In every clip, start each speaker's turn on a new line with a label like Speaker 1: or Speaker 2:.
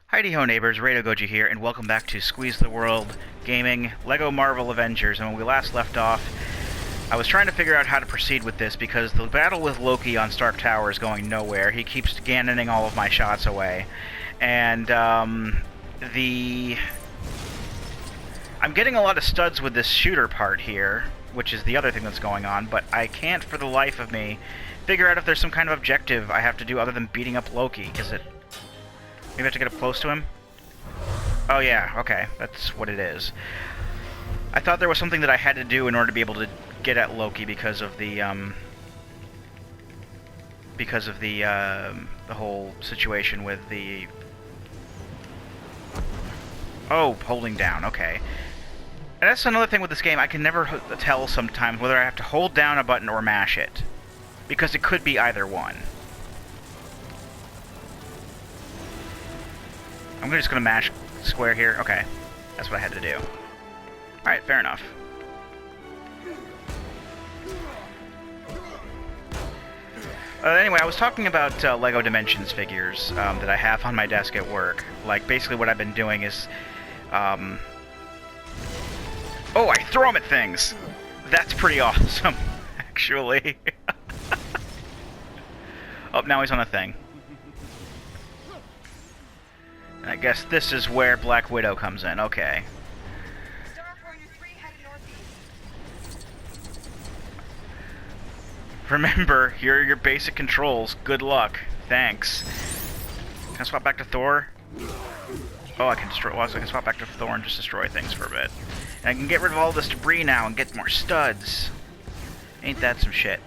Speaker 1: Heidi-ho neighbors, Radio Goji here, and welcome back to Squeeze the World Gaming LEGO Marvel Avengers. And when we last left off, I was trying to figure out how to proceed with this because the battle with Loki on Stark Tower is going nowhere. He keeps Ganoning all of my shots away. And, I'm getting a lot of studs with this shooter part here, which is the other thing that's going on, but I can't for the life of me figure out if there's some kind of objective I have to do other than beating up Loki. Is it... Maybe I have to get up close to him? Oh yeah, okay, that's what it is. I thought there was something that I had to do in order to be able to get at Loki because of the whole situation with the... Oh, holding down, okay. And that's another thing with this game, I can never tell sometimes whether I have to hold down a button or mash it. Because it could be either one. I'm just gonna mash square here. Okay. That's what I had to do. Alright, fair enough. Anyway, I was talking about LEGO Dimensions figures that I have on my desk at work. Like, basically what I've been doing is... Oh, I throw them at things! That's pretty awesome, actually. Oh, now he's on a thing. I guess this is where Black Widow comes in. Okay. Remember, here are your basic controls. Good luck. Thanks. Can I swap back to Thor? Oh, I can destroy. Well, so I can swap back to Thor and just destroy things for a bit. And I can get rid of all this debris now and get more studs. Ain't that some shit?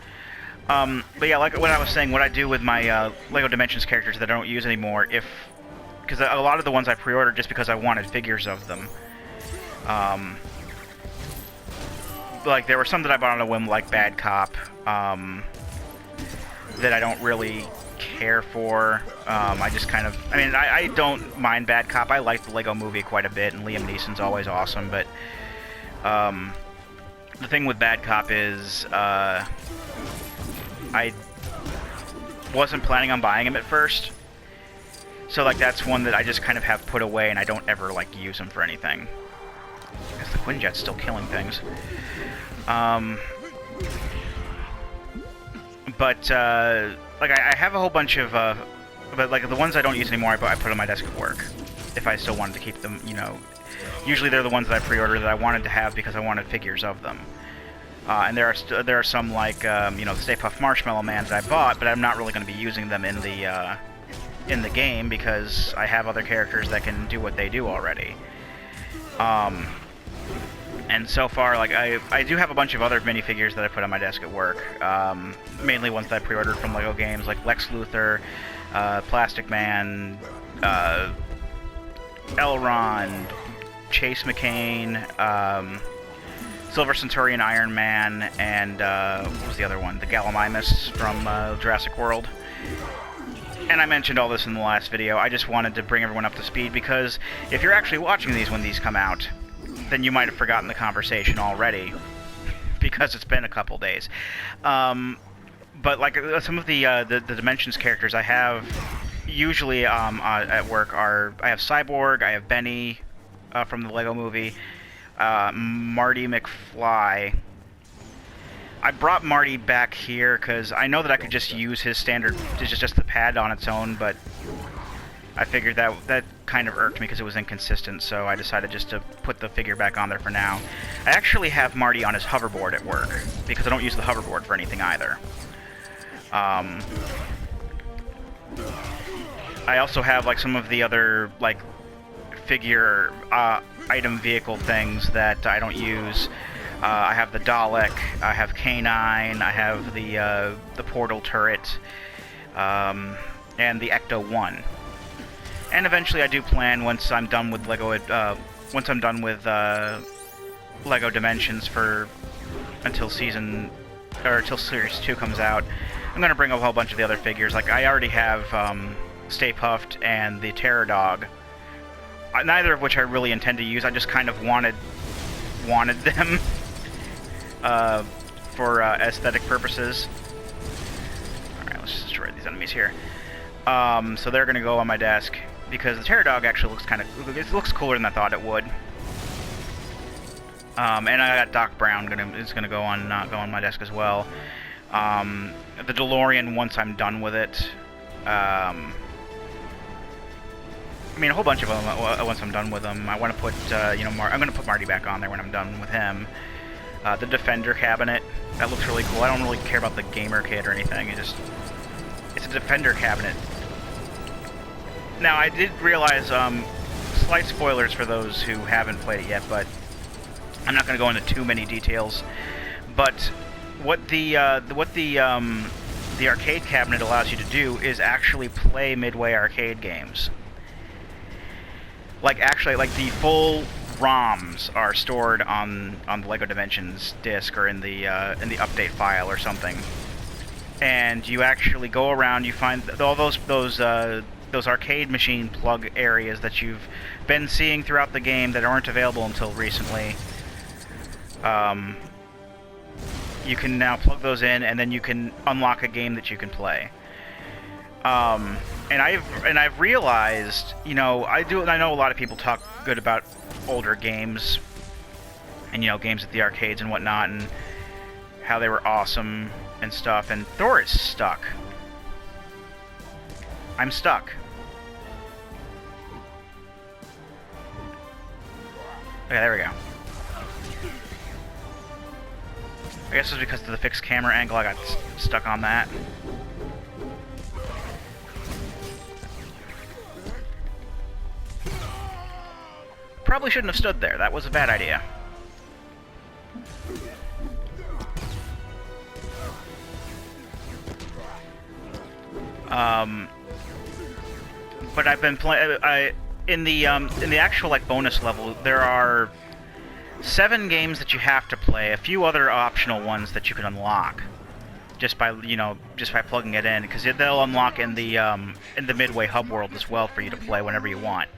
Speaker 1: But yeah, like what I was saying, what I do with my LEGO Dimensions characters that I don't use anymore, because a lot of the ones I pre-ordered just because I wanted figures of them. Like, there were some that I bought on a whim, like Bad Cop, that I don't really care for. I just kind of... I mean, I don't mind Bad Cop. I like the Lego movie quite a bit, and Liam Neeson's always awesome, but... the thing with Bad Cop is, I wasn't planning on buying him at first. So, like, that's one that I just kind of have put away, and I don't ever, like, use him for anything. I guess the Quinjet's still killing things. Like, I have a whole bunch of, but, like, the ones I don't use anymore, I put on my desk at work. If I still wanted to keep them, you know. Usually they're the ones that I pre-ordered that I wanted to have because I wanted figures of them. And there are some, like, you know, the Stay Puft Marshmallow Mans that I bought, but I'm not really going to be using them in the game because I have other characters that can do what they do already. And so far, like, I do have a bunch of other minifigures that I put on my desk at work. Mainly ones that I pre-ordered from LEGO games, like Lex Luthor, Plastic Man, Elrond, Chase McCain, Silver Centurion Iron Man, and what was the other one? The Gallimimus from Jurassic World. And I mentioned all this in the last video. I just wanted to bring everyone up to speed because if you're actually watching these when these come out, then you might have forgotten the conversation already because it's been a couple days. But like some of the Dimensions characters I have usually at work are I have Cyborg, I have Benny from the Lego Movie, Marty McFly. I brought Marty back here because I know that I could just use his standard, just the pad on its own, but I figured that kind of irked me because it was inconsistent, so I decided just to put the figure back on there for now. I actually have Marty on his hoverboard at work because I don't use the hoverboard for anything either. I also have like some of the other like figure item vehicle things that I don't use. I have the Dalek, I have K9, I have the portal turret, and the Ecto-1. And eventually I do plan, once I'm done with LEGO Dimensions until Series 2 comes out, I'm gonna bring up a whole bunch of the other figures. Like, I already have Stay Puft and the Terror Dog, neither of which I really intend to use. I just kind of wanted them for aesthetic purposes. Alright, let's just destroy these enemies here. So they're gonna go on my desk. because the Terror Dog actually looks cooler than I thought it would. And I got Doc Brown is gonna go on my desk as well. The DeLorean, once I'm done with it. I mean, a whole bunch of them once I'm done with them. I want to put, I'm gonna put Marty back on there when I'm done with him. The Defender cabinet, that looks really cool. I don't really care about the gamer kit or anything. It's a Defender cabinet. Now, I did realize, slight spoilers for those who haven't played it yet, but I'm not going to go into too many details. But what the arcade cabinet allows you to do is actually play Midway arcade games. Like the full ROMs are stored on the LEGO Dimensions disc or in the update file or something. And you actually go around, you find all those arcade machine plug areas that you've been seeing throughout the game that aren't available until recently. You can now plug those in, and then you can unlock a game that you can play. And I've realized, I know a lot of people talk good about older games, and games at the arcades and whatnot, and how they were awesome and stuff. And Thor is stuck. I'm stuck. Okay, there we go. I guess it was because of the fixed camera angle, I got stuck on that. Probably shouldn't have stood there. That was a bad idea. But I've been playing. In the actual bonus level, there are 7 games that you have to play. A few other optional ones that you can unlock just by plugging it in, because they'll unlock in the Midway hub world as well for you to play whenever you want.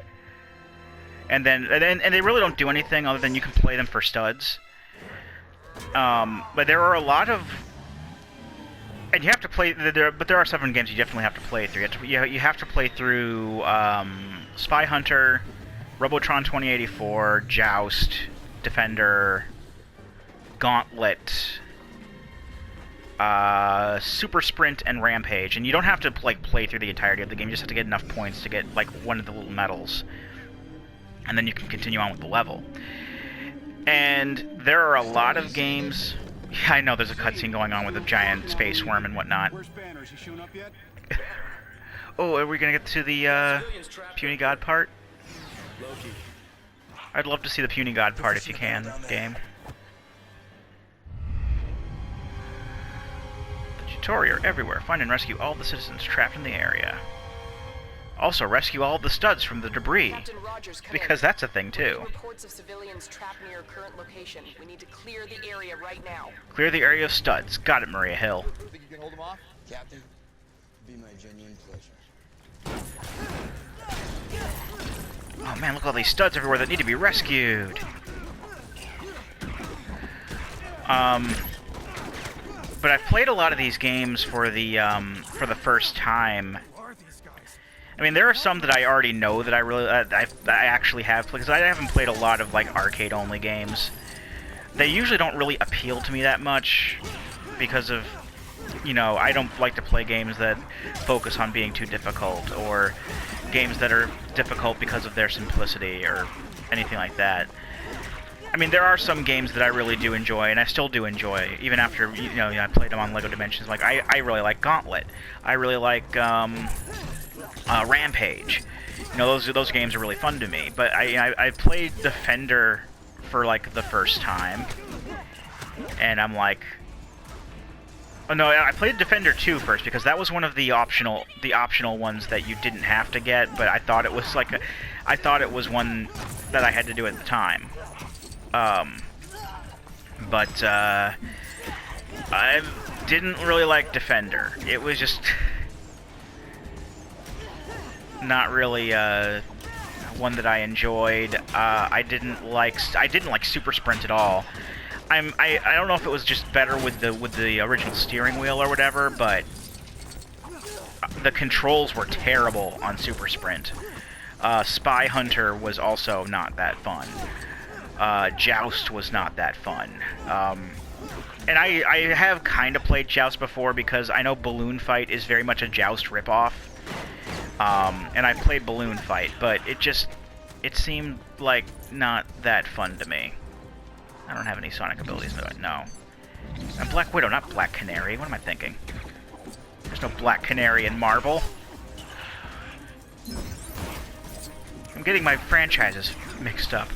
Speaker 1: And they really don't do anything other than you can play them for studs. But there are a lot of, and you have to play. But there are 7 games you definitely have to play through. You have to play through Spy Hunter, Robotron 2084, Joust, Defender, Gauntlet, Super Sprint, and Rampage. And you don't have to play through the entirety of the game. You just have to get enough points to get one of the little medals, and then you can continue on with the level. And there are a lot of games. Yeah, I know there's a cutscene going on with a giant space worm and whatnot.
Speaker 2: Where's Banner? Is he showing up yet?
Speaker 1: Oh, are we gonna get to the Puny God part?
Speaker 2: Loki.
Speaker 1: I'd love to see the Puny God part if you can, game. The Chitauri are everywhere. Find and rescue all the citizens trapped in the area. Also, rescue all the studs from the debris, because that's a thing too.
Speaker 3: Reports of civilians trapped near your current location. We need to clear the area right now.
Speaker 1: Clear the area of studs. Got it, Maria Hill.
Speaker 4: Think you can hold them off, Captain? It'd be my genuine pleasure.
Speaker 1: Oh man, look at all these studs everywhere that need to be rescued. But I've played a lot of these games for the first time. I mean, there are some that I already know that I actually have played, because I haven't played a lot of arcade-only games. They usually don't really appeal to me that much because of, I don't like to play games that focus on being too difficult, or games that are difficult because of their simplicity or anything like that. I mean, there are some games that I really do enjoy, and I still do enjoy, even after, I played them on LEGO Dimensions. Like, I really like Gauntlet. I really like, Rampage. Those games are really fun to me. But I played Defender for the first time, and I'm like, oh no, I played Defender 2 first, because that was one of the optional ones that you didn't have to get, but I thought it was I thought it was one that I had to do at the time. But I didn't really like Defender. It was just not really one that I enjoyed. I didn't like Super Sprint at all. I don't know if it was just better with the original steering wheel or whatever, but the controls were terrible on Super Sprint. Spy Hunter was also not that fun. Joust was not that fun. And I have kind of played Joust before because I know Balloon Fight is very much a Joust ripoff. And I played Balloon Fight, but it seemed like not that fun to me. I don't have any Sonic abilities, no. And Black Widow, not Black Canary. What am I thinking? There's no Black Canary in Marvel. I'm getting my franchises mixed up.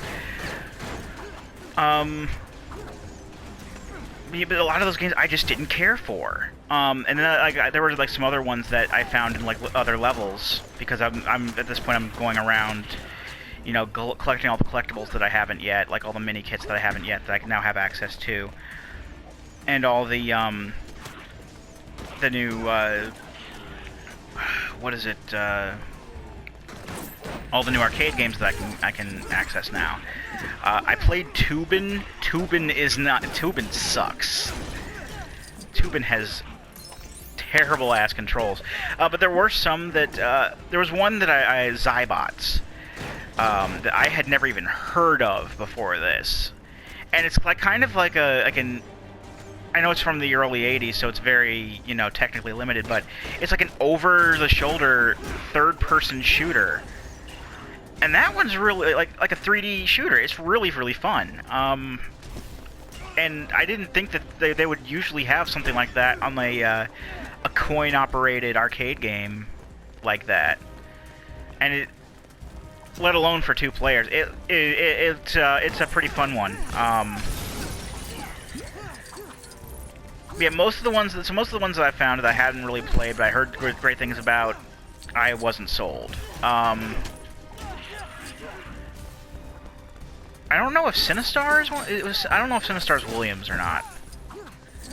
Speaker 1: Yeah, but a lot of those games I just didn't care for. And then there were like some other ones that I found in like other levels because I'm at this point I'm going around, you know, collecting all the collectibles that I haven't yet, like all the mini kits that I haven't yet that I can now have access to, and all the new what is it? All the new arcade games that I can access now. I played Tubin. Tubin sucks. Tubin has terrible ass controls. But there were some that there was one that Zybots that I had never even heard of before this, and it's like kind of like an. I know it's from the early '80s, so it's very, you know, technically limited, but it's like an over-the-shoulder third-person shooter. And that one's really like a 3D shooter. It's really, really fun. And I didn't think that they would usually have something like that on a coin-operated arcade game like that. And it, let alone for 2 players, it's a pretty fun one. Yeah, most of the ones that I found that I hadn't really played, but I heard great things about, I wasn't sold. I don't know if Sinistar is one. I don't know if Sinistar is Williams or not.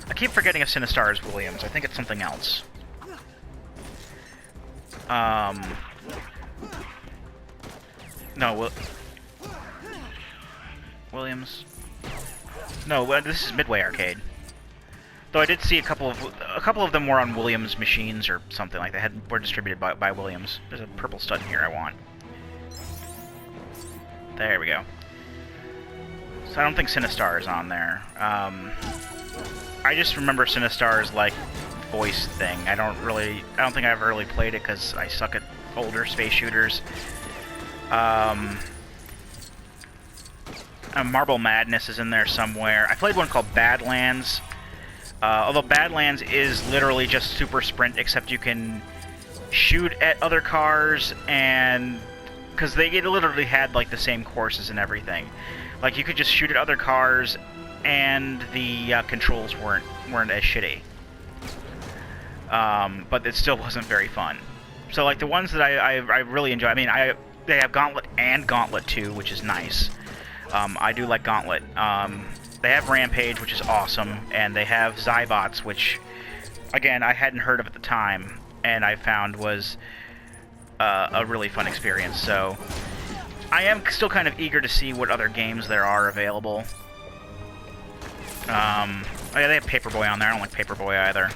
Speaker 1: I keep forgetting if Sinistar is Williams. I think it's something else. No, Williams. No, this is Midway Arcade. Though I did see a couple of them were on Williams machines or something like that. Were distributed by Williams. There's a purple stud here I want. There we go. So I don't think Sinistar is on there. I just remember Sinistar's like voice thing. I don't think I ever really played it because I suck at older space shooters. Marble Madness is in there somewhere. I played one called Badlands. Although Badlands is literally just Super Sprint, except you can shoot at other cars, and because they literally had like the same courses and everything. Like you could just shoot at other cars, and the controls weren't as shitty. But it still wasn't very fun. So like the ones that I really enjoy. I mean, they have Gauntlet and Gauntlet 2, which is nice. I do like Gauntlet. They have Rampage, which is awesome, and they have Zybots, which, again, I hadn't heard of at the time, and I found was a really fun experience. So I am still kind of eager to see what other games there are available. Oh yeah, they have Paperboy on there. I don't like Paperboy either.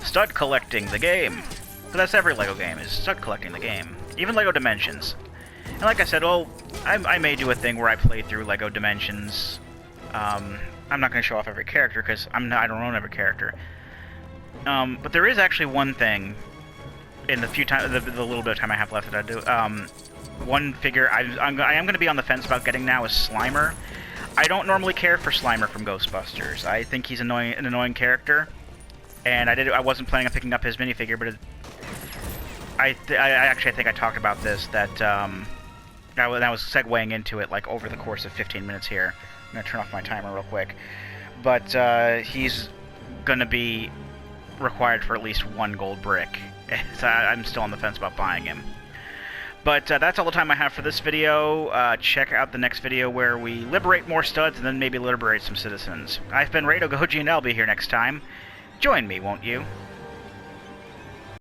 Speaker 1: Stud collecting the game. But that's every LEGO game, is stud collecting the game. Even LEGO Dimensions. And like I said, well, I may do a thing where I play through LEGO Dimensions. I'm not going to show off every character, because I don't own every character. But there is actually one thing, in the little bit of time I have left that I do. One figure I am going to be on the fence about getting now is Slimer. I don't normally care for Slimer from Ghostbusters. I think he's an annoying character. And I wasn't planning on picking up his minifigure, but I think I talked about this, that I was segueing into it like over the course of 15 minutes here. I'm going to turn off my timer real quick. But he's going to be required for at least 1 gold brick. So I'm still on the fence about buying him. But that's all the time I have for this video. Check out the next video where we liberate more studs and then maybe liberate some citizens. I've been Rado Goji, and I'll be here next time. Join me, won't you?